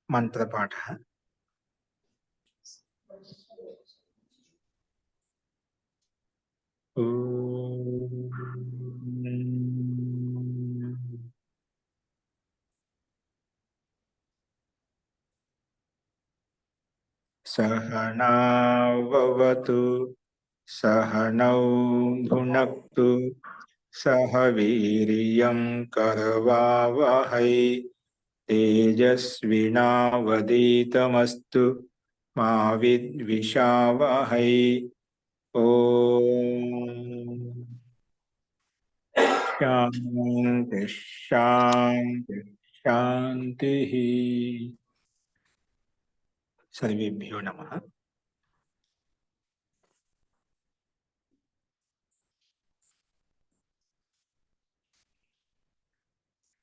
మంత్రపాఠः सहना भवतु सहनौ भुनक्तु सह वीर्यं करवावहै तेजस्विनावधीतमस्तु मा विद्विषावहै। ओम शांति शांति शांति। सर्वेभ्यो नमः।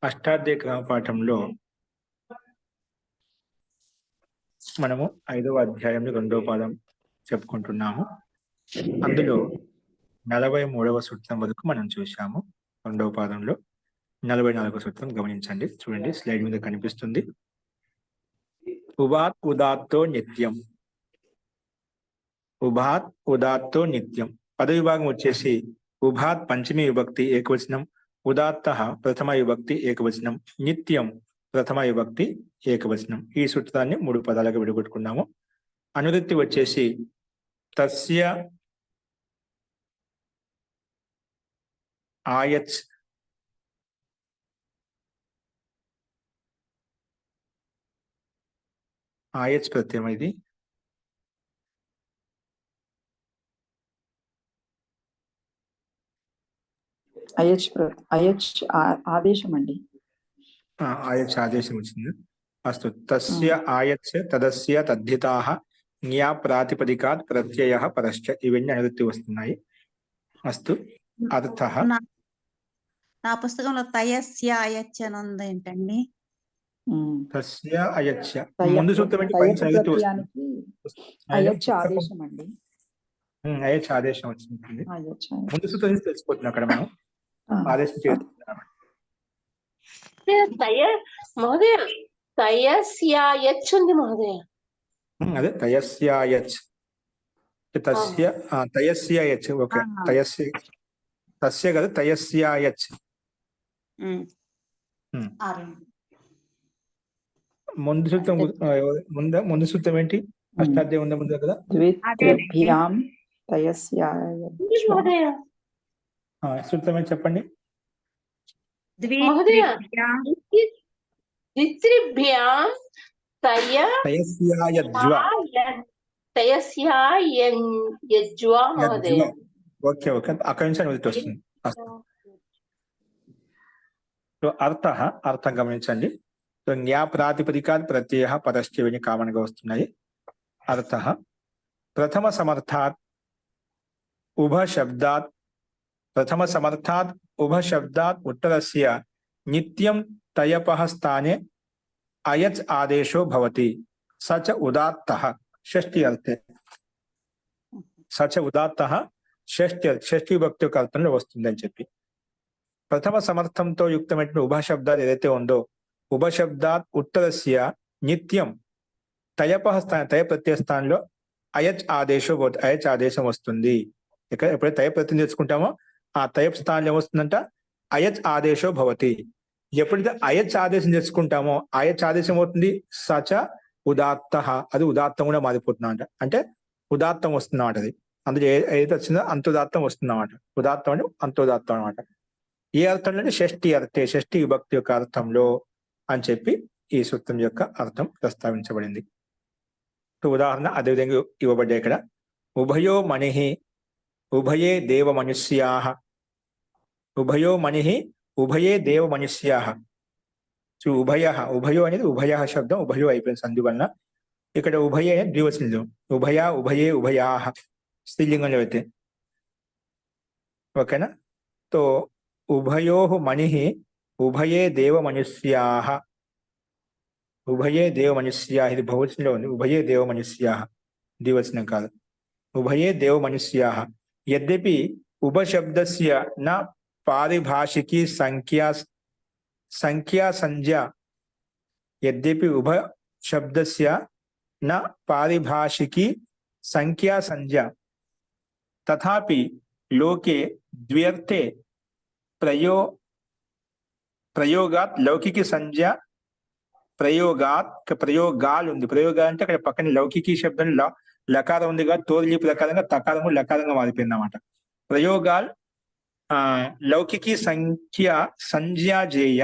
అష్టాధ్యాయ క్రమ పాఠంలో మనము 5వ అధ్యాయంలో 2వ పాదం చెప్పుకుంటున్నాము. అందులో 43వ సూత్రం వరకు మనం చూశాము. 2వ పాదంలో 44వ సూత్రం గమనించండి, చూడండి, స్లైడ్ మీద కనిపిస్తుంది. ఉభాత్ ఉదాత్తో నిత్యం. ఉభాత్ ఉదాత్తో నిత్యం పద విభాగం వచ్చేసి ఉభాత్ పంచమీ విభక్తి ఏకవచనం, ఉదాత్త ప్రథమ విభక్తి ఏకవచనం, నిత్యం ప్రథమ విభక్తి ఏకవచనం. ఈ సూత్రాన్ని 3 పదాలుగా విడగొట్టుకున్నాము. అనువృత్తి వచ్చేసి తస్య ఆయచ్ ఆయచ్ ప్రత్యయం. ఇది ఆదేశం అండి. ఆయచ్ ఆదేశం వచ్చింది. అస్తు తస్య ఆయచ్ తదస్య తద్ధితాః జ్ఞా ప్రాతిపదికాత్ ప్రత్యయః పరశ్చ. ఇవన్నీ అనువృత్తి వస్తున్నాయి. అస్తు అర్థః. నా పుస్తకంలో తయస్య అయచ్చ అని ఉంది ఏంటండి? తస్య అయచ్చ ముందు సూత్రం ఏంటి? పైన అనువృత్తి వస్తుంది. అయచ్చ ఆదేశం అండి. అయచ్ ఆదేశం వచ్చింది. ముందు సూత్రం నుంచి తెలిసిపోతుంది అక్కడ మనం ఆదేశం చేస్తున్నాం. మహోదయ తయస్యాయచ్ ఉంది మహోదయ. అదే తయస్యాయచ్. తస్య తయస్యాయచ్. ఓకే, తయస్య తస్య కదా, తయస్యాయచ్. ముందు సూత్రం ముందు సూత్రం ఏంటి? అష్టాధ్యాయం ఉందా ముందు కదా? సూత్రం ఏంటి చెప్పండి. ద్విత్రిభ్యాం తయస్యాయజ్వా మహోదయ. ఓకే ఓకే, అక్కడి నుంచి అనువృత్తి వస్తుంది. అర్థ అర్థం గమనించండి. జ్ఞా ప్రాతిపదికాత్ ప్రత్యయ పరశ్చ ఇవన్నీ కామన్ గా వస్తున్నాయి. అర్థ ప్రథమ సమర్థాత్ ఉభ శబ్దాత్ ప్రథమ సమర్థాత్ ఉభ శబ్దాత్ ఉత్తరస్య నిత్యం తయపః స్థానే అయచ్ ఆదేశో భవతి సచ ఉదాత్తః. షష్ఠి అర్థే సచ ఉదాత్తః షష్ఠి విభక్తి యొక్క అర్థంలో వస్తుంది అని చెప్పి, ప్రథమ సమర్థంతో యుక్తమైన ఉభ శబ్దాలు ఏదైతే ఉందో ఉభ శబ్దాత్ ఉత్తరస్య నిత్యం తయపః స్థానం తయ ప్రత్యయ స్థానంలో అయచ్ ఆదేశో భవతి. అయచ్ ఆదేశం వస్తుంది. ఇక్కడ ఎప్పుడైతే తయ ప్రత్యయం తెచ్చుకుంటామో ఆ తయ స్థానంలో ఏమొస్తుందంట? అయచ్ ఆదేశో భవతి. ఎప్పుడైతే అయచ్ ఆదేశం తెచ్చుకుంటామో అయచ్ ఆదేశం అవుతుంది సచ ఉదాత్త. అది ఉదాత్తం కూడా మారిపోతుందంట. అంటే ఉదాత్తం వస్తుందన్నమాట. అది అందులో ఏదైతే వచ్చిందో అంతోదాత్తం వస్తుందన్నమాట. ఉదాత్తం అంటే అంతోదాత్తం అనమాట. ఏ అర్థంలో అంటే షష్ఠి అర్థే, షష్ఠి విభక్తి యొక్క అర్థంలో అని చెప్పి ఈ సూత్రం యొక్క అర్థం ప్రస్తావించబడింది. ఉదాహరణ అదేవిధంగా ఇవ్వబడ్డాయి ఇక్కడ. ఉభయో మణిః ఉభయే దేవ మనుష్యాః. ఉభయో మణిః ఉభయే దేవ మనుష్యాః. ఉభయ ఉభయో అనేది ఉభయ శబ్దం, ఉభయో అయిపోయింది సంధి వలన. ఇక్కడ ఉభయ ద్వివచనం. ఉభయ ఉభయే ఉభయాః స్త్రీలింగంలో అయితే. ఓకేనా? తో ఉభయో మణిః ఉభయే దేవ మనుష్యాః. ఉభయే దేవ మనుష్యాః ఇది బహువచనంలో ఉంది. ఉభయే దేవ మనుష్యాః ద్వివచనం కాదు. ఉభయే దేవ మనుష్యాః. యద్యపి ఉపశబ్దస్య న పారిభాషికీ సంఖ్యా సంజ్ఞా. యద్యపి శబ్దస్య న పారిభాషికి సంఖ్యా సంజ్ఞా తథాపి లోకే ద్వ్యర్థే ప్రయోగాత్ లౌకికి సంజ్ఞ ప్రయోగాలు ఉంది. ప్రయోగా అంటే అక్కడ పక్కన లౌకికి శబ్దం లకారం ఉంది కాబట్టి తోలి ప్రకారంగా తకారము లకారంగా మారిపోయింది అన్నమాట. ప్రయోగాల్ లౌకికి సంఖ్య సంజ్ఞాజేయ,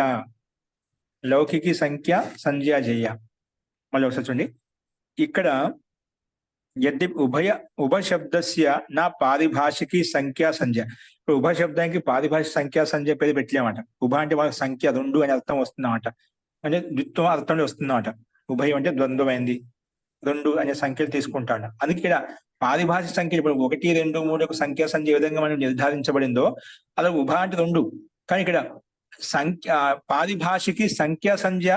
లౌకికి సంఖ్య సంజ్ఞాజేయ. మళ్ళీ ఒకసారి చూడండి, ఇక్కడ ఉభశబ్దస్య నా పారిభాషికి సంఖ్యా సంజ్ఞ. ఇప్పుడు ఉభశబ్దానికి పారిభాషిక సంఖ్యా సంజ్ఞ పేరు పెట్టలేమాట. ఉభ అంటే వాళ్ళ సంఖ్య 2 అనే అర్థం వస్తుందన్నమాట, అంటే ద్విత్వం అర్థంలో వస్తుందన్నమాట. ఉభయం అంటే ద్వంద్వమైంది, 2 అనే సంఖ్యలు తీసుకుంటాడు. అందుకే ఇక్కడ పారిభాషిక సంఖ్యలు ఇప్పుడు 1, 2, 3 సంఖ్యా సంఖ్య ఏ విధంగా మనం నిర్ధారించబడిందో అలా ఉభ అంటే 2. కానీ ఇక్కడ పారిభాషికి సంఖ్యా సంజ్ఞ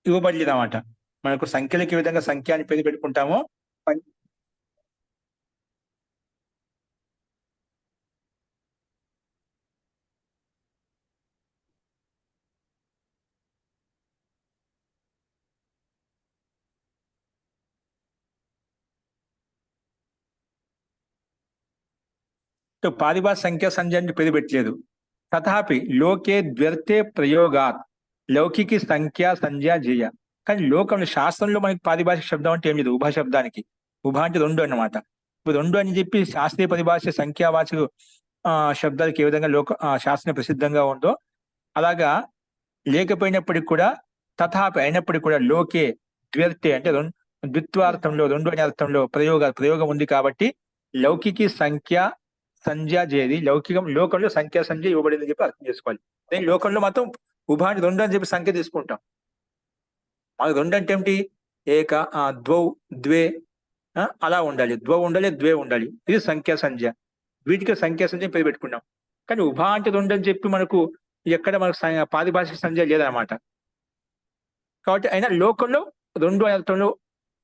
ఇవ్వబడలేదు అన్నమాట. మనకు సంఖ్యలకి ఏ విధంగా సంఖ్య అని పేరు పెట్టుకుంటామో పారిభాషిక సంఖ్యా సంజ్ఞ అని పేరు పెట్టలేదు. తథాపి లోకే ద్వ్యర్థే ప్రయోగాత్ లౌకికి సంఖ్యా సంజ్ఞా జేయ. కానీ లోకంలో శాస్త్రంలో మనకి పారిభాషిక శబ్దం అంటే ఏం లేదు. ఉభ శబ్దానికి ఉభ అంటే 2 అన్నమాట. ఇప్పుడు 2 అని చెప్పి శాస్త్రీయ పరిభాష సంఖ్యావాచక శబ్దాలకు ఏ విధంగా శాస్త్రం ప్రసిద్ధంగా ఉందో అలాగా లేకపోయినప్పటికీ కూడా తథాపి అయినప్పటికీ కూడా లోకే ద్వ్యర్థే అంటే ద్విత్వార్థంలో 2 అనే అర్థంలో ప్రయోగం ఉంది కాబట్టి లౌకికి సంఖ్య సంజ్ఞ జేది. లోకంలో సంఖ్యా సంజ్ఞ ఇవ్వబడిందని చెప్పి అర్థం చేసుకోవాలి. నేను లోకంలో మాత్రం ఉభ అంటే 2 అని చెప్పి సంఖ్య తీసుకుంటాం. మనకు 2 అంటే ఏమిటి? ఏక ద్వౌ ద్వే అలా ఉండాలి, ద్వౌ ఉండాలి, ద్వే ఉండాలి. ఇది సంఖ్యా సంజ్ఞ. వీటికి సంఖ్యా సంజ్ఞ పేరు పెట్టుకున్నాం. కానీ ఉభ అంటే 2 అని చెప్పి మనకు ఎక్కడ మనకు పారిభాషిక సంజ్ఞ లేదన్నమాట. కాబట్టి అయినా లోకంలో 2 అనే అర్థంలో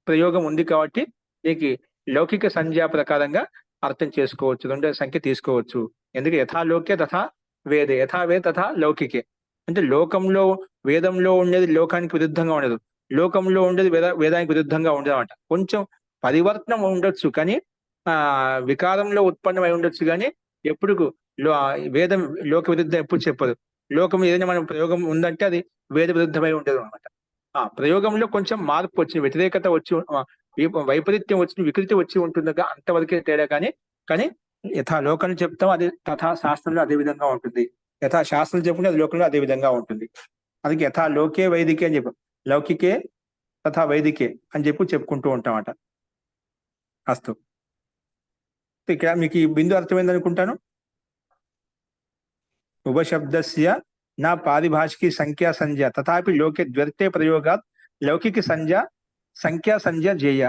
ప్రయోగం ఉంది కాబట్టి దీనికి లౌకిక సంజ్ఞ ప్రకారంగా అర్థం చేసుకోవచ్చు, 2 సంఖ్య తీసుకోవచ్చు. ఎందుకంటే యథాలోకే తథా వేదే, యథావేద తథా లౌకికే. అంటే లోకంలో వేదంలో ఉండేది లోకానికి విరుద్ధంగా ఉండదు, లోకంలో ఉండేది వేదానికి విరుద్ధంగా ఉండదు అన్నమాట. కొంచెం పరివర్తనం ఉండొచ్చు కానీ వికారంలో ఉత్పన్నమై ఉండొచ్చు కానీ ఎప్పుడు వేదం లోక విరుద్ధం ఎప్పుడు చెప్పదు. లోకం ఏదైనా మనం ప్రయోగం ఉందంటే అది వేద విరుద్ధమై ఉండదు అనమాట. ప్రయోగంలో కొంచెం మార్పు వచ్చి వ్యతిరేకత వచ్చి వైపరీత్యం వచ్చి వికృతి వచ్చి ఉంటుందిగా అంతవరకే తేడా. కానీ యథా లోకంలో చెప్తాం అది తథా శాస్త్రంలో అదే విధంగా ఉంటుంది, యథా శాస్త్రం చెప్పుకుంటే అది లోకంలో అదే విధంగా ఉంటుంది. అందుకే యథా లోకే వైదికే అని చెప్పు, లౌకికే తథా వైదికే అని చెప్పుకుంటూ ఉంటామట. అస్తు, ఇక్కడ మీకు ఈ బిందు అర్థమైంది అనుకుంటాను. ఉపశబ్దస్య నా పారిభాషికి సంఖ్యా సంజ్ఞ తథాపి లోకే ద్వ్యర్థే ప్రయోగాత్ లౌకిక సంఖ్యా సంజ్ఞ జేయ.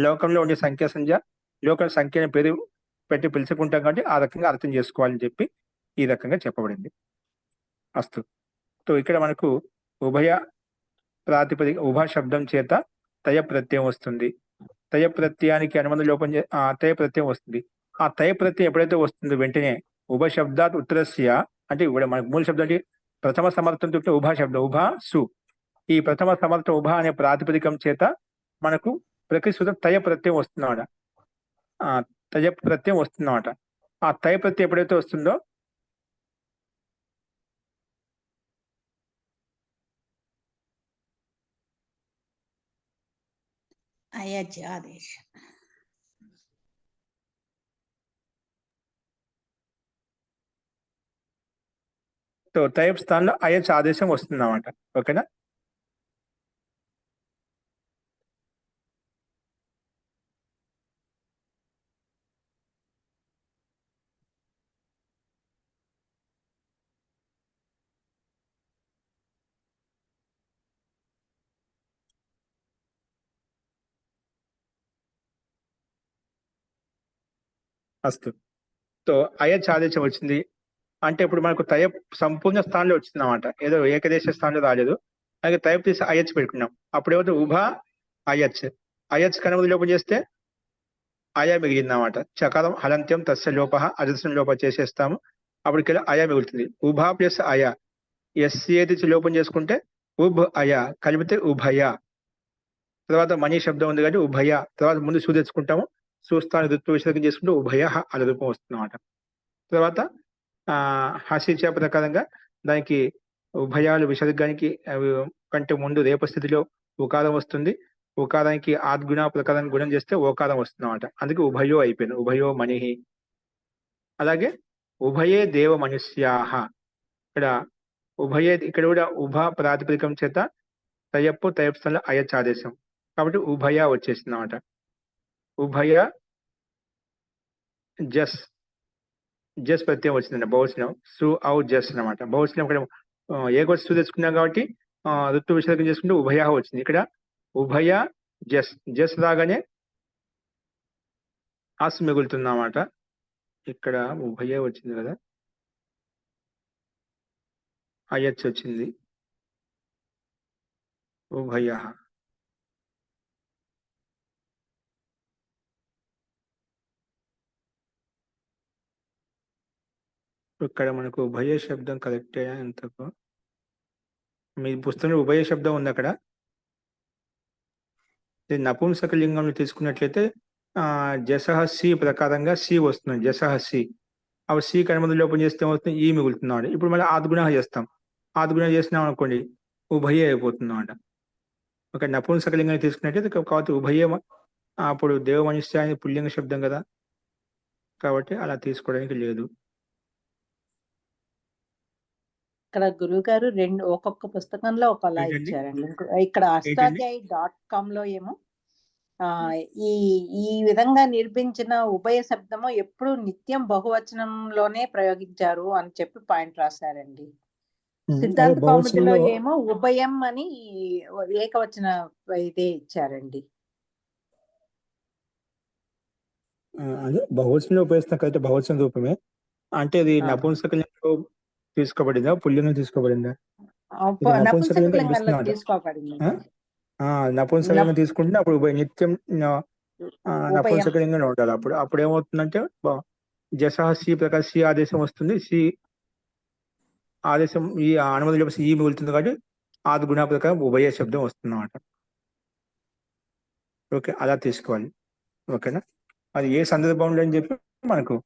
లోకంలో ఉండే సంఖ్యా సంజ్ఞ లోక సంఖ్యని పేరు పెట్టి పిలుచుకుంటాం కాబట్టి ఆ రకంగా అర్థం చేసుకోవాలని చెప్పి ఈ రకంగా చెప్పబడింది. అస్తు, సో ఇక్కడ మనకు ఉభయ ప్రాతిపదిక ఉభ శబ్దం చేత తయ ప్రత్యయం వస్తుంది. తయ ప్రత్యయానికి అనుబంధ లోపం తయ ప్రత్యయం వస్తుంది. ఆ తయ ప్రత్యయం ఎప్పుడైతే వస్తుందో వెంటనే ఉభ శబ్దాత్ ఉత్తరస్య అంటే ఇప్పుడు మనకు మూల శబ్దం అంటే ప్రథమ సమర్థంతో ఉభ శబ్దం ఉభ సు. ఈ ప్రథమ సమర్థం ఉభ అనే ప్రాతిపదికం చేత మనకు ప్రకృతి తయ ప్రత్యయం వస్తుందన్నమాట. తయ ప్రత్యయం వస్తుందన్నమాట. ఆ తయ ప్రత్యయం ఎప్పుడైతే వస్తుందో అయచ్ ఆదేశం. సో తయ స్థానంలో అయచ్ ఆదేశం వస్తుందన్నమాట. ఓకేనా? అస్తు, సో అయచ్ ఆదేశం వచ్చింది అంటే ఇప్పుడు మనకు తయ సంపూర్ణ స్థానంలో వచ్చింది అన్నమాట. ఏదో ఏకదేశ స్థానంలో రాలేదు. అలాగే తయ తీసి అయచ్ పెట్టుకున్నాం. అప్పుడు ఏమవుతుంది? ఉభ అయచ్. అయచ్ కనుమతి లోపం చేస్తే అయ మిగిలిందన్నమాట. చకారం హలంత్యం తస్య లోప అజస్రం లోప చేసేస్తాము. అప్పటికి అయ మిగులుతుంది. ఉభ ప్లస్ అయ ఎస్ ఏది లోపం చేసుకుంటే ఉభ్ అయ కలిపితే ఉభయ. తర్వాత మణి శబ్దం ఉంది కాబట్టి ఉభయ, తర్వాత ముందు సు తెచ్చుకుంటాము, చూస్తాను ఋత్వ విసర్గం చేసుకుంటే ఉభయ అనే రూపం వస్తుంది అన్నమాట. తర్వాత హసిచ ప్రకారంగా దానికి ఉభయాలు విసర్గానికి కంటే ముందు రేప స్థితిలో ఉకారం వస్తుంది. ఉకారానికి ఆద్గుణ ప్రకారం గుణం చేస్తే ఓకారం వస్తుంది అన్నమాట. అందుకే ఉభయో అయిపోయింది, ఉభయో మణి. అలాగే ఉభయే దేవ మనుష్యాహ, ఇక్కడ ఉభయే, ఇక్కడ కూడా ఉభ ప్రాతిపదికం చేత తయప్పు తయప్ స్థలంలో అయచ్ ఆదేశం కాబట్టి ఉభయ వచ్చేసింది అన్నమాట. ఉభయ జస్, జస్ ప్రత్యయం వచ్చిందండి బహువచనం, సు ఔ జస్ అనమాట. బహువచనం ఇక్కడ ఏకొచ్చు తెచ్చుకున్నాం కాబట్టి ఋతు విసర్గం చేసుకుంటే ఉభయ వచ్చింది. ఇక్కడ ఉభయ జస్, జస్ రాగానే ఆస్ మిగులుతుంది అన్నమాట. ఇక్కడ ఉభయ వచ్చింది కదా, అయచ్ వచ్చింది, ఉభయ. ఇక్కడ మనకు ఉభయ శబ్దం కరెక్టే ఎంతకు? మీ పుస్తకంలో ఉభయ శబ్దం ఉంది అక్కడ. నపుంసక లింగంలో తీసుకున్నట్లయితే జసహ సి ప్రకారంగా సి వస్తుంది, జసహ సి. అవి సి కనుమది లోపం చేస్తే ఏమవుతుంది, ఈ మిగులుతున్నాడు. ఇప్పుడు మళ్ళీ ఆద్గుణ చేస్తాం, ఆద్గుణ చేసినాం అనుకోండి ఉభయ అయిపోతుంది అన్నమాట. ఒక నపుంసక లింగాన్ని తీసుకున్నట్లయితే కాబట్టి ఉభయ, అప్పుడు దేవ మనుష్య అనేది పుల్లింగ శబ్దం కదా, కాబట్టి అలా తీసుకోవడానికి లేదు. ఇక్కడ గురువు గారు ఒక్కొక్క పుస్తకంలో ఒకలా ఏంటండి? ఇచ్చారండి. ఇక్కడ అష్టాధ్యాయి.com లో ఏమో ఈ విధంగా నిర్మించిన ఉభయ శబ్దము ఎప్పుడు నిత్యం బహువచనంలోనే ప్రయోగించారు అని చెప్పి పాయింట్ రాశారండి. సిద్ధాంత కౌముదిలో ఏమో ఉభయం అని ఏకవచన ఇదే ఇచ్చారండి. అదే బహువచనంలో ఉపయోగిస్తాం కదా, బహువచన రూపమే. అంటే అది నపుంసకలింగంలో తీసుకోబడిందా, పుల్లింగం తీసుకోబడిందా? నపుంసకలింగంలో తీసుకోబడింది. నపుంసకలింగం తీసుకుంటే అప్పుడు నిత్యం నపుంసకలింగంలో ఉండాలి. అప్పుడు ఏమవుతుందంటే జసహ సి ప్రకారం సి ఆదేశం వస్తుంది, సి ఆదేశం ఈ అనుమతిలో ఈ మిగులుతుంది కాబట్టి ఆది గుణ ప్రకారం ఉభయ శబ్దం వస్తుంది అన్నమాట. ఓకే, అలా తీసుకోవాలి. ఓకేనా, అది ఏ సందర్భంలో అని చెప్పి మనకు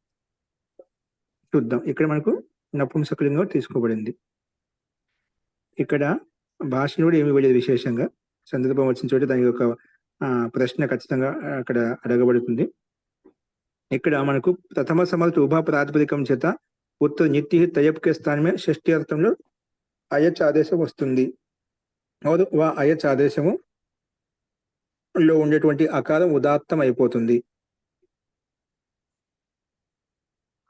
చూద్దాం. ఇక్కడ మనకు నపుంసకలింగం తీసుకోబడింది. ఇక్కడ భాషను కూడా ఏమి ఇవ్వలేదు విశేషంగా. సందర్భం వచ్చిన చోట దానికి ఒక ప్రశ్న ఖచ్చితంగా అక్కడ అడగబడుతుంది. ఇక్కడ మనకు ప్రథమ సమర్థ ఉభ ప్రాతిపదికం చేత ఉత్తర నిత్య తయప్కే స్థానమే షష్ఠి అర్థంలో అయచ్ ఆదేశం వస్తుంది. అయచ్ ఆదేశము లో ఉండేటువంటి అకారం ఉదాత్తం అయిపోతుంది.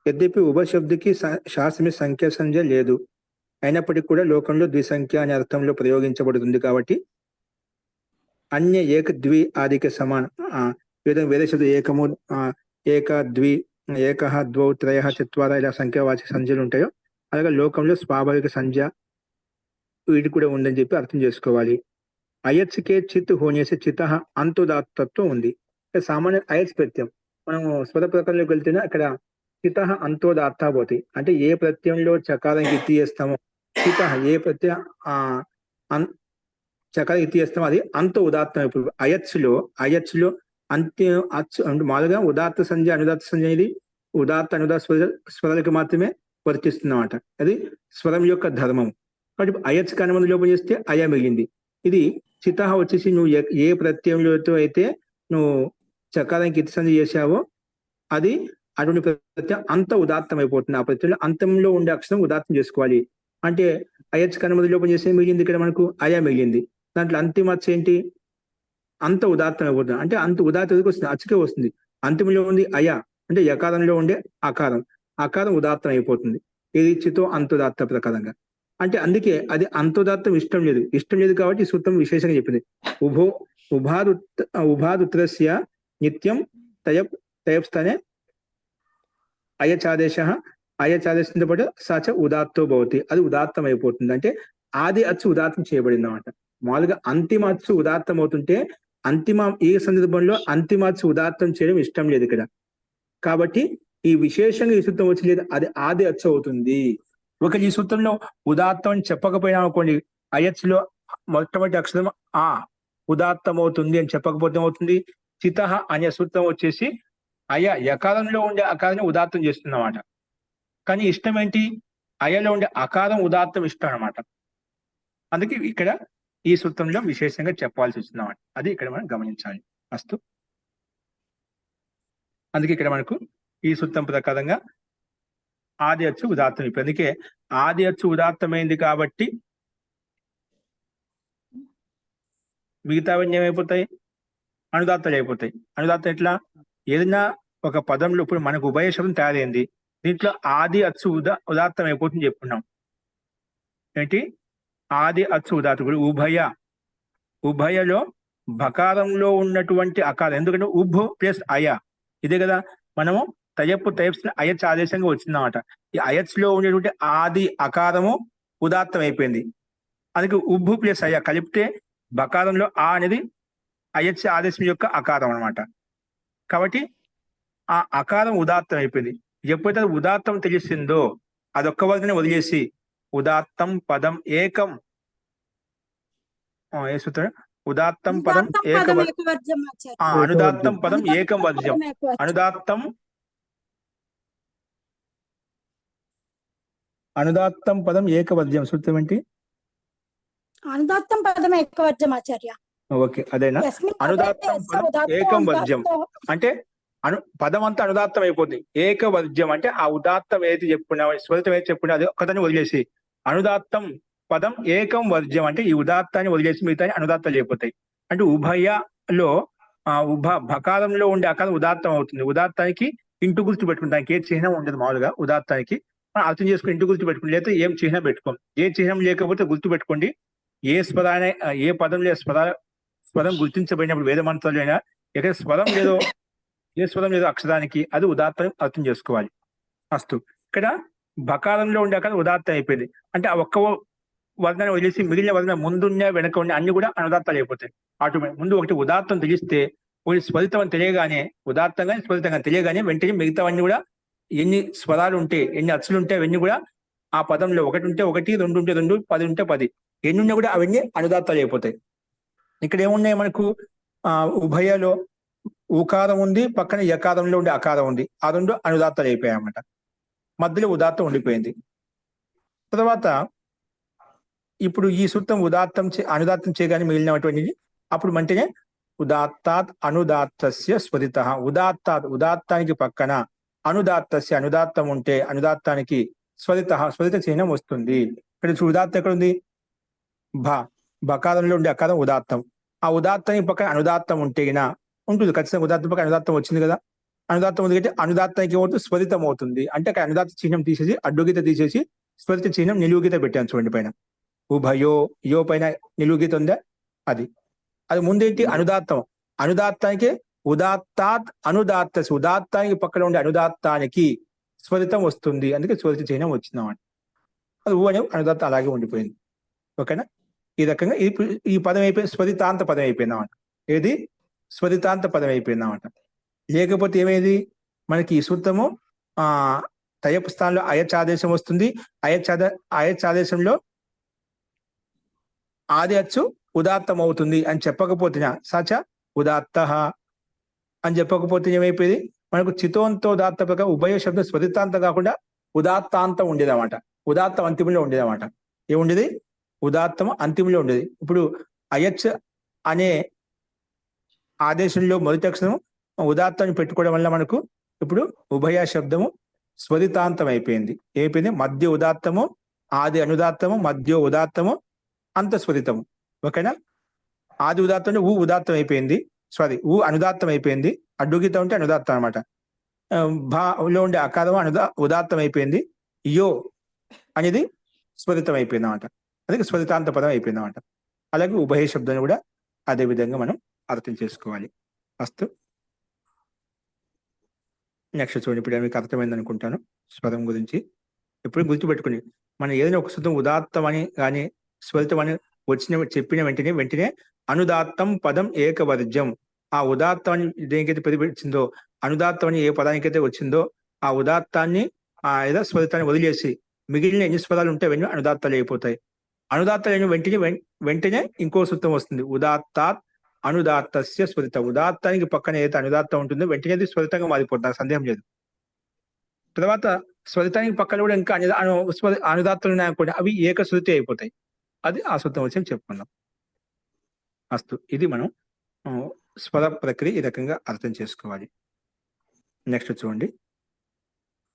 యద్యపి ఉభ శబ్దకి శాస్త్రమే సంఖ్యా సంజ్ఞ లేదు, అయినప్పటికీ కూడా లోకంలో ద్విసంఖ్య అనే అర్థంలో ప్రయోగించబడుతుంది. కాబట్టి అన్య ఏక ద్వి ఆదిక సమానం. వేరే శబ్ద ఏకము, ఏక ద్వి, ఏక ద్వౌ త్రయ చత్వార ఇలా సంఖ్యావాచక సంజ్ఞలు ఉంటాయో అలాగే లోకంలో స్వాభావిక సంజ్ఞ వీటి కూడా ఉందని చెప్పి అర్థం చేసుకోవాలి. అయత్కే చిత్ హోనేసి చిత అంతుదాత్తత్వం ఉంది. సామాన్య అయత్ ప్రత్యయం మనం స్వర ప్రకారంలోకి వెళ్తేనే అక్కడ చిత అంతోదాత్త పోతాయి. అంటే ఏ ప్రత్యయంలో చకారానికి ఇత్తి చేస్తామో చిత, ఏ ప్రత్యయం చకారం ఇత్తి చేస్తామో అది అంత ఉదాత్తం. ఇప్పుడు అయత్సులో అంత్య అంటే మామూలుగా ఉదాత్త సంజ్ఞ అనుదాత్త సంజ్ఞ ఇది ఉదాత్త అనుదాత్త స్వరాలకు మాత్రమే వర్తిస్తుందన్నమాట. అది స్వరం యొక్క ధర్మం. కాబట్టి అయత్స్ అనుమతి లోపం చేస్తే అయ మిగిలింది. ఇది చిత వచ్చేసి నువ్వు ఏ ప్రత్యయంలో అయితే నువ్వు చకారానికి ఇత్తి సంజ్ఞ చేశావో అది అటువంటి ప్రత్యయం అంత ఉదాత్తం అయిపోతుంది. ఆ ప్రత్యయంలో అంతంలో ఉండే అక్షరం ఉదాత్తం చేసుకోవాలి. అంటే అయత్స్ అనుమతి లోపం చేస్తే మిగిలింది ఇక్కడ మనకు అయ మిగిలింది. దాంట్లో అంతిమ అచ్చ ఏంటి, అంత ఉదాత్తం అయిపోతుంది. అంటే అంత ఉదాత్తకి వస్తుంది, అచ్చుకే వస్తుంది. అంతిమంలో ఉంది అయ అంటే యకారంలో ఉండే అకారం ఉదాత్తం అయిపోతుంది. ఇది చితో అంతుదాత్త ప్రకారంగా. అంటే అందుకే అది అంతుదాత్తం ఇష్టం లేదు కాబట్టి ఈ సూత్రం విశేషంగా చెప్పింది. ఉభాదుత్రస్య నిత్యం తయప్ స్థానే అయచాదేశంతో పాటు సచ ఉదాత్తో భవతి, అది ఉదాత్తం అయిపోతుంది. అంటే ఆది అచ్చు ఉదాత్తం చేయబడింది అన్నమాట. మామూలుగా అంతిమ అచ్చు ఉదాత్తం అవుతుంటే ఈ సందర్భంలో అంతిమ అచ్చు ఉదాత్తం చేయడం ఇష్టం లేదు ఇక్కడ. కాబట్టి ఈ విశేషంగా ఈ సూత్రం వచ్చి లేదు, అది ఆది అచ్చు అవుతుంది. ఒక ఈ సూత్రంలో ఉదాత్తం అని చెప్పకపోయినా అనుకోండి, అయచ్చులో మొట్టమొదటి అక్షరం ఉదాత్తం అవుతుంది అని చెప్పకపోతే ఏమవుతుంది? చిత అనే సూత్రం వచ్చేసి యకారంలో ఉండే అకారాన్ని ఉదాత్తం చేస్తుందన్నమాట. కానీ ఇష్టం ఏంటి? అయలో ఉండే అకారం ఉదాత్తం ఇష్టం అన్నమాట. అందుకే ఇక్కడ ఈ సూత్రంలో విశేషంగా చెప్పాల్సి వచ్చిందన్నమాట. అది ఇక్కడ మనం గమనించాలి. అస్తు. అందుకే ఇక్కడ మనకు ఈ సూత్రం ప్రకారంగా ఆది అచ్చు ఉదాత్తం అయిపోయింది. అందుకే ఆది అచ్చు ఉదాత్తమైంది కాబట్టి మిగతావన్నీ ఏమైపోతాయి? అనుదాత్తాలు అయిపోతాయి. అనుదాత్తం ఎట్లా? ఏదైనా ఒక పదంలో ఇప్పుడు మనకు ఉభయ శబ్దం తయారైంది, దీంట్లో ఆది అచ్చు ఉదాత్తం అయిపోతుంది చెప్పుకున్నాం. ఏంటి? ఆది అచ్చు ఉదాత్తం. ఇప్పుడు ఉభయలో బకారంలో ఉన్నటువంటి అకారం, ఎందుకంటే ఉభ్ ప్లస్ అయ ఇదే కదా. మనము తయప్స్ అయచ్ ఆదేశంగా వచ్చిందన్నమాట. ఈ అయచ్ లో ఉండేటువంటి ఆది అకారము ఉదాత్తం అయిపోయింది. అందుకే ఉభ్ ప్లస్ అయ కలిపితే బకారంలో ఆ అనేది అయచ్ ఆదేశం యొక్క అకారం అన్నమాట. కాబట్టి ఆ అకారం ఉదాత్తం అయిపోయింది. ఎప్పుడైతే ఉదాత్తం తెలిసిందో అదొక్క వరదనే వదిలేసి ఉదాత్తం పదం ఏకం ఏ సూత్రం? ఉదాత్తం పదం అనుదాత్తం పదం ఏకం వర్జ్యం. అనుదాత్తం పదం ఏకవర్జ్యం సూత్రం ఏంటి? అనుదాత్తం పదం ఏకవర్జ్యం ఆచార్య. ఓకే, అదేనా? అనుదాత్తం పదం ఏకం వర్జ్యం అంటే పదం అంతా అనుదాత్తం అయిపోతుంది. ఏకవర్జ్యం అంటే ఆ ఉదాత్తం ఏది చెప్పుకున్నా, స్వరితం ఏది చెప్పుకున్నా అది ఒక్కదాన్ని వదిలేసి అనుదాత్తం పదం ఏకం వర్జ్యం అంటే ఈ ఉదాత్తాన్ని వదిలేసి మిగతా అనుదాత్తాలు అయిపోతాయి. అంటే ఉభయలో భకారంలో ఉండే అకారం ఉదాత్తం అవుతుంది. ఉదాత్తానికి ఇంటు గుర్తు పెట్టుకుని, దానికి ఏ చిహ్నం ఉండదు. మామూలుగా ఉదాత్తానికి మనం అర్థం చేసుకుని ఇంటు గుర్తు పెట్టుకుని, లేకపోతే ఏం చిహ్నం పెట్టుకోం. ఏ చిహ్నం లేకపోతే గుర్తు పెట్టుకోండి. ఏ స్వరాన్ని ఏ పదంలో స్వరం గుర్తించబడినప్పుడు వేద మంత్రాలు అయినా ఎక్కడ ఏ స్వరం లేదో అక్షరానికి అది ఉదాత్తం అర్థం చేసుకోవాలి. అస్తు. ఇక్కడ బకారంలో ఉండే అకారం ఉదాత్తం అయిపోయింది అంటే ఆ ఒక్క వర్ణాన్ని వదిలేసి మిగిలిన వర్ణ ముందున్న వెనక ఉన్న అన్ని కూడా అనుదాత్తాలు అయిపోతాయి. ఆటోమేటిక్ ముందు ఒకటి ఉదాత్తం తెలిస్తే ఒకటి స్వరితం అని తెలియగానే, ఉదాత్తంగా స్వరితంగా తెలియగానే వెంటనే మిగతావన్నీ కూడా ఎన్ని స్వరాలు ఉంటే, ఎన్ని అచ్చులు ఉంటే అవన్నీ కూడా ఆ పదంలో ఒకటి ఉంటే ఒకటి, రెండు ఉంటే రెండు, 10 ఉంటే 10 ఎన్ని ఉన్నా కూడా అవన్నీ అనుదాత్తాలు అయిపోతాయి. ఇక్కడ ఏమున్నాయి మనకు? ఉభయలో ఉకారం ఉంది, పక్కన యకారంలో ఉండే అకారం ఉంది. ఆ రెండు అనుదాత్తాలు అయిపోయాయి అన్నమాట. మధ్యలో ఉదాత్తం ఉండిపోయింది. తర్వాత ఇప్పుడు ఈ సూత్రం అనుదాత్తం చేయగానే మిగిలినటువంటిది అప్పుడు మంటనే ఉదాత్తాత్ అనుదాత్తస్య స్వరిత. ఉదాత్తానికి పక్కన అనుదాత్తం ఉంటే అనుదాత్తానికి స్వరిత చిహ్నం వస్తుంది. ఇక్కడ ఉదాత్తం ఎక్కడ ఉంది? బకారంలో ఉండే అకారం ఉదాత్తం. ఆ ఉదాత్తానికి పక్కన అనుదాత్తం ఉంటే ఉంటుంది ఖచ్చితంగా. ఉదాత్తం పక్కన అనుదాత్తం వచ్చింది కదా. అనుదాత్తం ఉంది అంటే అనుదాత్తానికి ఏమవుతుంది? స్వరితం అవుతుంది. అంటే అక్కడ అనుదాత్త చిహ్నం తీసేసి అడ్డుగీత తీసేసి స్వరిత చిహ్నం నిలువు గీత పెట్టాను చూడండి పైన. ఉభయో పైన నిలువు గీత ఉందా? అది ముందేంటి? అనుదాత్తానికి ఉదాత్తాత్ ఉదాత్తానికి పక్కన ఉండే అనుదాత్తానికి స్వరితం వస్తుంది. అందుకే స్వరిత చిహ్నం వచ్చిందన్నమాట. అది అనే అనుదాత్తం అలాగే ఉండిపోయింది. ఓకేనా? ఈ రకంగా ఈ పదం అయిపోయింది, స్వరితాంత పదం అయిపోయింది అన్నమాట. ఏది? స్వరితాంత పదం అయిపోయింది అన్నమాట. లేకపోతే ఏమేది మనకి ఈ సూత్రము తయపు స్థానంలో అయచాదేశం వస్తుంది. అయచాదేశంలో ఆది అచ్చు ఉదాత్తం అవుతుంది అని చెప్పకపోతే సచ ఉదాత్త అని చెప్పకపోతే ఏమైపోయింది మనకు? చితోంతో ఉదాత్త ప్రకారం ఉభయ శబ్దం స్వరితాంతం కాకుండా ఉదాత్తాంతం ఉండేదన్నమాట. ఉదాత్తం అంతిమంలో ఉండేదన్నమాట. ఏముండేది? ఉదాత్తము అంతిమంలో ఉండేది. ఇప్పుడు అయచ్ అనే ఆదేశంలో మొదటి అక్షరం ఉదాత్తాన్ని పెట్టుకోవడం వల్ల మనకు ఇప్పుడు ఉభయ శబ్దము స్వరితాంతం అయిపోయింది. ఏమైపోయింది? మధ్య ఉదాత్తము, ఆది అనుదాత్తము, మధ్య ఉదాత్తము, అంత స్వరితము. ఓకేనా? ఆది ఉదాత్తం అంటే ఉదాత్తం అయిపోయింది, అనుదాత్తం అయిపోయింది. అడ్డుగీత ఉంటే అనుదాత్తం అనమాట. భాలో ఉండే అకారం ఉదాత్తం అయిపోయింది. యో అనేది స్వరితం అయిపోయింది అన్నమాట. అందుకే స్వరితాంత పదం అయిపోయింది అన్నమాట. అలాగే ఉభయ శబ్దాన్ని కూడా అదే విధంగా మనం అర్థం చేసుకోవాలి. అస్తు. నెక్స్ట్ చూడండి. ఇప్పుడు మీకు అర్థమైంది అనుకుంటాను స్వరం గురించి. ఎప్పుడు గుర్తుపెట్టుకుని మనం ఏదైనా ఒక శబ్దం ఉదాత్తం అని కానీ స్వరితం అని చెప్పిన వెంటనే అనుదాత్తం పదం ఏకవర్జ్యం. ఆ ఉదాత్తం అని దేనికైతే ప్రతిపించిందో, అనుదాత్తం అని ఏ పదానికైతే వచ్చిందో ఆ ఉదాత్తాన్ని ఏదో స్వరితాన్ని వదిలేసి మిగిలిన ఎన్ని స్వరాలు ఉంటే అవన్నీ అనుదాత్తాలు అయిపోతాయి. అనుదాత్తాలు అయిన వెంటనే ఇంకో సూత్రం వస్తుంది. ఉదాత్తాత్ అనుదాత్తస్య స్వరిత. ఉదాత్తానికి పక్కన ఏదైతే అనుదాత్తం ఉంటుందో వెంటనే అది స్వరితంగా మారిపోతుంది, నాకు సందేహం లేదు. తర్వాత స్వరితానికి పక్కన కూడా ఇంకా అనుదాత్తాలు ఉన్నాయనుకోండి, అవి ఏకశృతి అయిపోతాయి. అది ఆ సూత్రం వచ్చి చెప్పుకున్నాం. అస్తు, ఇది మనం స్వర ప్రక్రియ ఈ రకంగా అర్థం చేసుకోవాలి. నెక్స్ట్ చూడండి,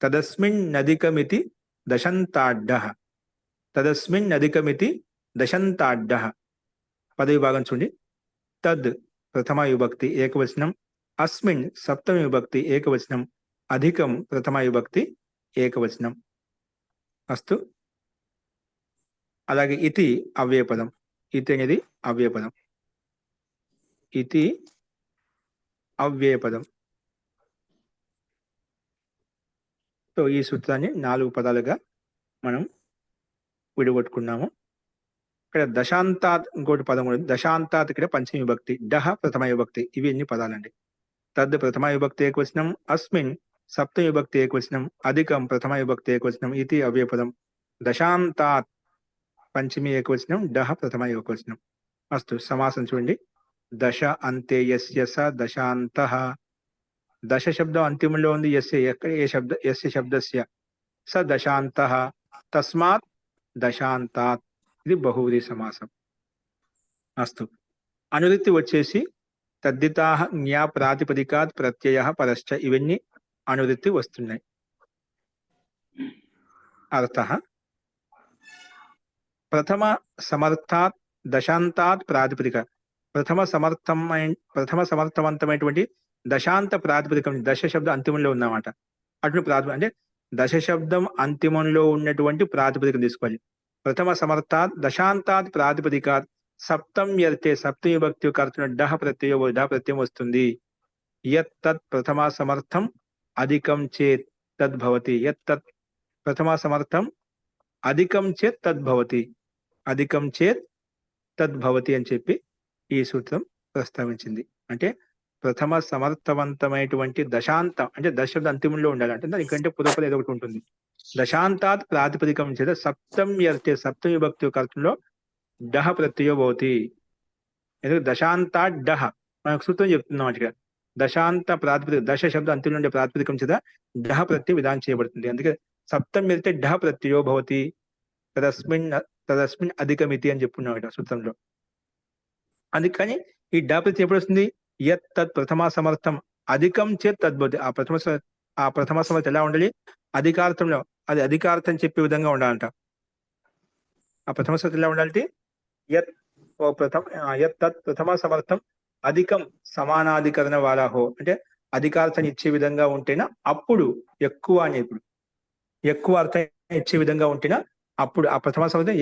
తదస్మిన్ నదికమితి దశంతాడ్డ. తదస్మిన్ నదికమితి దశంతాడ్డ. పదవి భాగం చూడండి. తద్ ప్రథమ విభక్తి ఏకవచనం, అస్మిన్ సప్తమి విభక్తి ఏకవచనం, అధికం ప్రథమ విభక్తి ఏకవచనం. అస్తు, అలాగే ఇతి అవ్యయపదం. ఇతి అనేది అవ్యయపదం. ఇతి అవ్యయపదం. సో ఈ సూత్రాన్ని 4 పదాలుగా మనం విడగొట్టుకున్నాము. ఇక్కడ దశాంతాత్ ఇంకోటి పదం కూడా, దశాంతాత్ ఇక్కడ పంచమి విభక్తి, డహ ప్రథమ విభక్తి, ఇవి ఎన్ని పదాలండి. తద్ ప్రథమ విభక్తి ఏకవచనం, అస్మిన్ సప్తమి విభక్తి ఏకవచనం, అధికం ప్రథమ విభక్తి ఏకవచనం, ఇది అవ్యయపదం. దశాంతాత్ పంచమి ఏకవచనం, డహ ప్రథమ ఏకవచనం. అస్తు, సమాసం చూడండి. దశ అంతే యస్య స దశాంతః. దశ శబ్దం అంతిమంలో ఉంది, యస్య ఎక్కడ ఏ శబ్ద, యస్య శబ్దస్య స దశాంతః, తస్మాత్ దశాంతాత్. ఇది బహువ్రీహి సమాసం. అస్తు, అనువృత్తి వచ్చేసి తద్దితాః జ్ఞా ప్రాతిపదికాత్ ప్రత్యయః పరశ్చ, ఇవన్నీ అనువృత్తి వస్తున్నాయి. అర్థః ప్రథమ సమర్థాత్ దశాంతాత్ ప్రాతిపదిక. ప్రథమ సమర్థవంతమైనటువంటి దశాంత ప్రాతిపదికం, దశ శబ్దం అంతిమంలో ఉందన్నమాట. అటువంటి ప్రాతిపదిక అంటే దశ శబ్దం అంతిమంలో ఉన్నటువంటి ప్రాతిపదికం తీసుకోవాలి. ప్రథమ సమర్థాత్ దశాంతాత్ ప్రాతిపదికాత్ సప్తం యర్తే, సప్తమి విభక్తి యొక్క అర్థం డహ ప్రత్యయం వస్తుంది. యత్ తత్ ప్రథమ సమర్థం అధికం చేత్ తద్భవతి. యత్ తత్ ప్రథమ సమర్థం అధికం చేత్ తద్భవతి. అధికం చేత్ తద్భవతి అని చెప్పి ఈ సూత్రం ప్రస్తావించింది. అంటే ప్రథమ సమర్థవంతమైనటువంటి దశాంతం అంటే దశబ్ద అంతిమంలో ఉండాలి. అంటే దానికంటే పురపద ఏదో ఒకటి ఉంటుంది. దశాంతాత్ ప్రాతిపదికం చేత సప్తం యర్తే, సప్తమి విభక్తి యొక్క అర్థంలో డహ ప్రత్యయో భవతి. ఎందుకంటే దశాంతాత్ డహ మనకు సూత్రం చెప్తున్నాం. ఇక్కడ దశాంత ప్రాతిపదిక, దశ శబ్దం అంతిమంలో ఉండే ప్రాతిపదికం చేత డహ ప్రత్యయం విధానం చేయబడుతుంది. అందుకే సప్తం యర్తే డహ ప్రత్యయో భవతి. తదస్మిన్ అధికమితి అని చెప్పుకున్నాం ఇక్కడ సూత్రంలో. అందుకని ఈ డా ప్రత్యయం ఎప్పుడు వస్తుంది? యత్ తత్ ప్రథమ సమర్థం అధికం చేత్ తద్భవతి. ఆ ప్రథమ సమర్థం ఎలా ఉండాలి? అధికార్థంలో, అది అధికార్థం చెప్పే విధంగా ఉండాలంట. ఆ ప్రథమ సమర్థం ఎలా ఉండాలంటే యత్ తత్ ప్రథమ సమర్థం అధికం సమానాధికరణ వారాహో, అంటే అధికార్థం ఇచ్చే విధంగా ఉంటేనా అప్పుడు ఎక్కువ అని, ఇప్పుడు ఎక్కువ అర్థం ఇచ్చే విధంగా ఉంటేనా అప్పుడు ఆ ప్రథమ సమర్థం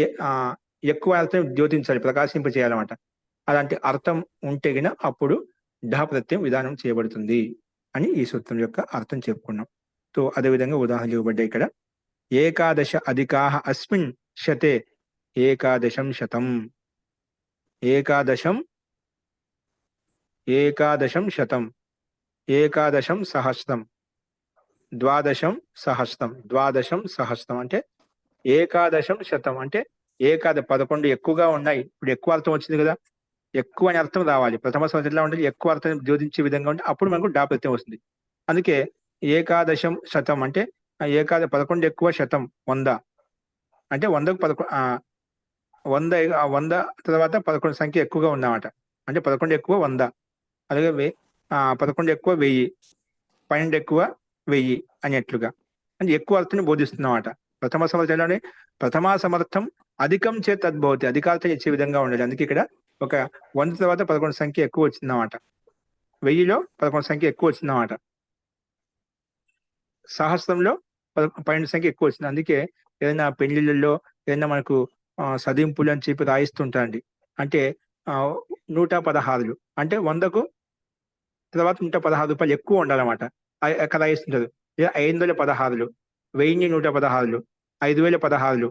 ఎక్కువ అర్థం ద్యోతించాలి, ప్రకాశింపచేయాలన్నమాట. అలాంటి అర్థం ఉంటే గిన అప్పుడు ఢ ప్రత్యయం విధానం చేయబడుతుంది అని ఈ సూత్రం యొక్క అర్థం చెప్పుకున్నాం. సో అదేవిధంగా ఉదాహరణ ఇవ్వబడ్డాయి ఇక్కడ. ఏకాదశ అధికాః అస్మిన్ శతే ఏకాదశం శతం. ఏకాదశం శతం. ఏకాదశం సహస్రం. ద్వాదశం సహస్రం అంటే ఏకాదశం శతం అంటే 11 ఎక్కువగా ఉన్నాయి. ఇప్పుడు ఎక్కువ అర్థం వచ్చింది కదా, ఎక్కువ అని అర్థం రావాలి. ప్రథమ సంవత్సరం ఎలా ఉండాలి? ఎక్కువ అర్థం జోడించే విధంగా ఉంటే అప్పుడు మనకు డా ప్రత్యయం వస్తుంది. అందుకే ఏకాదశం శతం అంటే 11 ఎక్కువ శతం 100 అంటే 100కు 100 తర్వాత 11 సంఖ్య ఎక్కువగా ఉన్నమాట. అంటే 11 ఎక్కువ 100, అలాగే 11 ఎక్కువ 1000, 12 ఎక్కువ 1000 అనేట్లుగా అంటే ఎక్కువ అర్థాన్ని బోధిస్తున్నమాట. ప్రథమ సమర్థంలోనే ప్రథమ సమర్థం అధికం చేత్ తద్భవతి, అధికార్థం ఇచ్చే విధంగా ఉండాలి. అందుకే ఇక్కడ ఒక 100 తర్వాత 11 సంఖ్య ఎక్కువ వచ్చిందన్నమాట. 1000లో 11 సంఖ్య ఎక్కువ వచ్చిందన్నమాట. సహస్రంలో 12 సంఖ్య ఎక్కువ వచ్చింది. అందుకే ఏదైనా పెళ్లిళ్ళల్లో ఏదైనా మనకు సదింపులు అని చెప్పి రాయిస్తుంటారండి. అంటే 116 అంటే 100కు తర్వాత 116 రూపాయలు ఎక్కువ ఉండాలన్నమాట. అక్కడ రాయిస్తుంటారు. 516, 1116, 5016, 10,116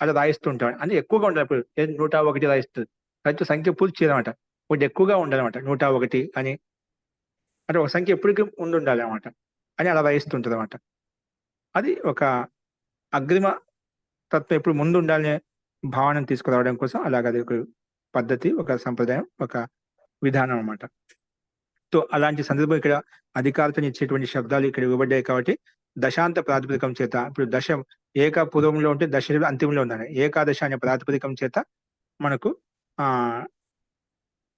అలా రాయిస్తుంటారు. అంటే ఎక్కువగా ఉండాలి. ఇప్పుడు 101 రాయిస్తుంది. అయితే సంఖ్య పూర్తి చేయాలన్నమాట. ఒకటి ఎక్కువగా ఉండాలన్నమాట. 101 అని అంటే ఒక సంఖ్య ఎప్పటికీ ఉండాలి అన్నమాట అని అలా రాయిస్తుంటది అన్నమాట. అది ఒక అగ్రిమ తత్వం ఎప్పుడు ముందు ఉండాలనే భావనను తీసుకురావడం కోసం అలాగ అది పద్ధతి, ఒక సంప్రదాయం, ఒక విధానం అన్నమాట. సో అలాంటి సందర్భం ఇక్కడ అధికారితను ఇచ్చేటువంటి శబ్దాలు ఇక్కడ ఇవ్వబడ్డాయి కాబట్టి దశాంత ప్రాతిపదికం చేత, ఇప్పుడు దశ ఏక పూర్వంలో ఉంటే దశ అంతిమంలో ఉందని, ఏకాదశ అనే ప్రాతిపదికం చేత మనకు ఆ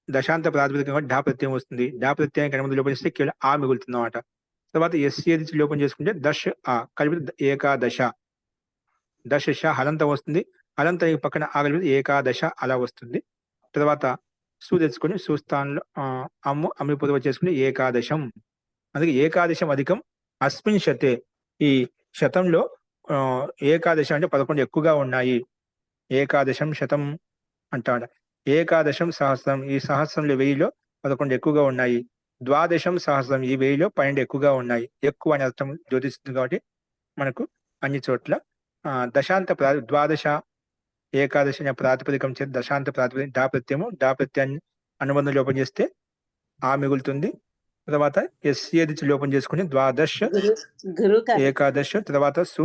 దశాంత ప్రాతిపదికంగా ఢా ప్రత్యయం వస్తుంది. ఢా ప్రత్యయానికి ఎనిమిది లోపలిస్తే కేవలం ఆ మిగులుతుంది అన్నమాట. తర్వాత ఎస్సి లోపం చేసుకుంటే దశ ఆ కలిపి ఏకాదశ, దశ హలంతం వస్తుంది. హలంతం పక్కన ఆ కలిపి ఏకాదశ అలా వస్తుంది. తర్వాత సు తెచ్చుకొని సుస్థానంలో అమ్ము అమ్మి పొదవ చేసుకుని ఏకాదశం. అందుకే ఏకాదశం అధికం అస్మిన్ శతే, ఈ శతంలో ఏకాదశం అంటే 11 ఎక్కువగా ఉన్నాయి. ఏకాదశం శతం అంటాడు. ఏకాదశం సహస్రం, ఈ సహస్రంలో 1000లో 11 ఎక్కువగా ఉన్నాయి. ద్వాదశం సహస్రం, ఈ 1000లో 12 ఎక్కువగా ఉన్నాయి. ఎక్కువ అనే అర్థం జ్యోతిస్తుంది కాబట్టి మనకు అన్ని చోట్ల దశాంత ద్వాదశ ఏకాదశి అనే ప్రాతిపదికం చేత దశాంత ప్రాతిపదికం డా ప్రత్యయము, డా ప్రత్యయాన్ని అనుబంధం లోపం చేస్తే ఆ మిగులుతుంది. తర్వాత ఎస్సి లోపం చేసుకుని ద్వాదశ ఏకాదశ, తర్వాత సు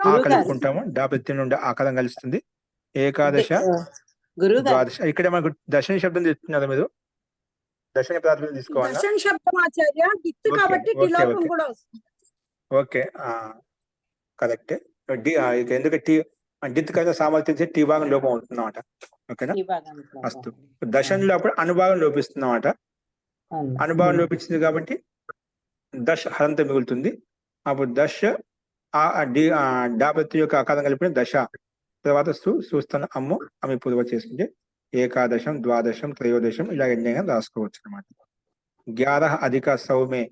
ఆ కలుపుకుంటాము. డా ప్రత్యయం నుండి ఆకారం కలుస్తుంది. ఏకాదశ ద్వాదశ. ఇక్కడ మనకు దశని శబ్దం తీసుకున్నారు మీరు, దశని ప్రాతిపదికం తీసుకోవాలి. దశం శబ్దం ఆచార్య దిత్తు కాబట్టి టిలోపం కూడా వస్తుంది. ఓకే, కరెక్టే. ఎందుకంటే దిత్ కదా సామర్థ్యం టీ భాగం లోపం అవుతుందన్నమాట. ఓకేనా, అస్తు. దశలో అప్పుడు అనుభాగం లోపిస్తుందన్నమాట. అనుభావం లోపించింది కాబట్టి దశ హలంతం మిగులుతుంది. అప్పుడు దశ డా ప్రత్యయం యొక్క ఆకారం కలిపిన దశ, తర్వాత సుస్థానం అమ్ము అమ్మి పూర్వ చేసుకుంటే ఏకాదశం, ద్వాదశం, త్రయోదశం ఇలా ఎన్నైనా రాసుకోవచ్చు అనమాట. 11 అధిక సౌమే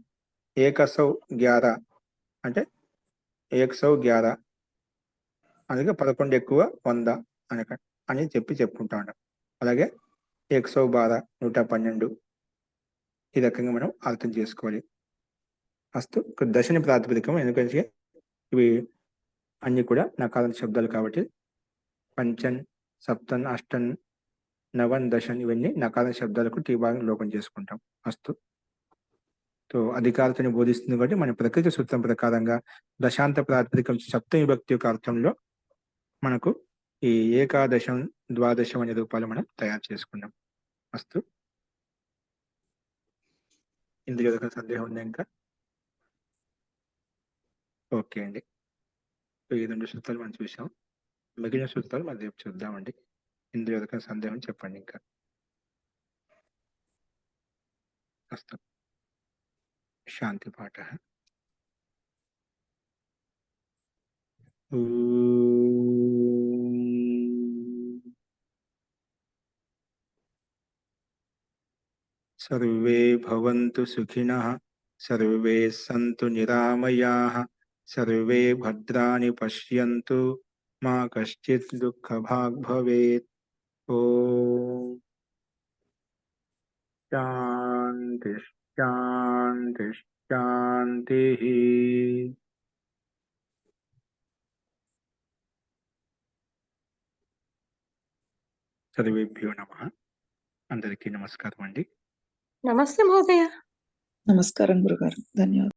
ఏకసౌ 11 అంటే 111, అందుకే 11 ఎక్కువ 100 అని చెప్పుకుంటా ఉంటాం. అలాగే 112 112 ఈ రకంగా మనం అర్థం చేసుకోవాలి. అస్తు దశని ప్రాతిపదికం, ఎందుకంటే ఇవి అన్ని కూడా నకారాంత శబ్దాలు కాబట్టి పంచన్, సప్తన్, అష్టన్, నవన్, దశన్ ఇవన్నీ నకారాంత శబ్దాలకు టీ భాగం లోపం చేసుకుంటాం. అస్తు. సో అధికారితని బోధిస్తుంది కాబట్టి మన ప్రకృతి సూత్రం ప్రకారంగా దశాంత ప్రాతిపదికం సప్తమి విభక్తి యొక్క అర్థంలో మనకు ఈ ఏకాదశం, ద్వాదశం అనే రూపాలు మనం తయారు చేసుకున్నాం. అస్తు. ఇందులో ఒక సందేహం ఉందా ఇంకా? ఓకే అండి. సో ఈ 2 సూత్రాలు మనం చూసాం. మిగిలిన సూత్రాలు మనం రేపు చూద్దామండి. ఇందులో ఒక సందేహం చెప్పండి ఇంకా. అస్తు. శాంతి పాఠ. సర్వే భవంతు సుఖినః, సర్వే సంతు నిరామయాః, సర్వే భద్రాణి పశ్యంతు, మా కశ్చిత్ దుఃఖభాగ్ భవేత్. ఓం శాంతి శాంతి శాంతి. సర్వేభ్యో నమః. అందరికీ నమస్కారం అండి. నమస్తే మహోదయ. నమస్కారం గురుగారు, ధన్యవాదాలు.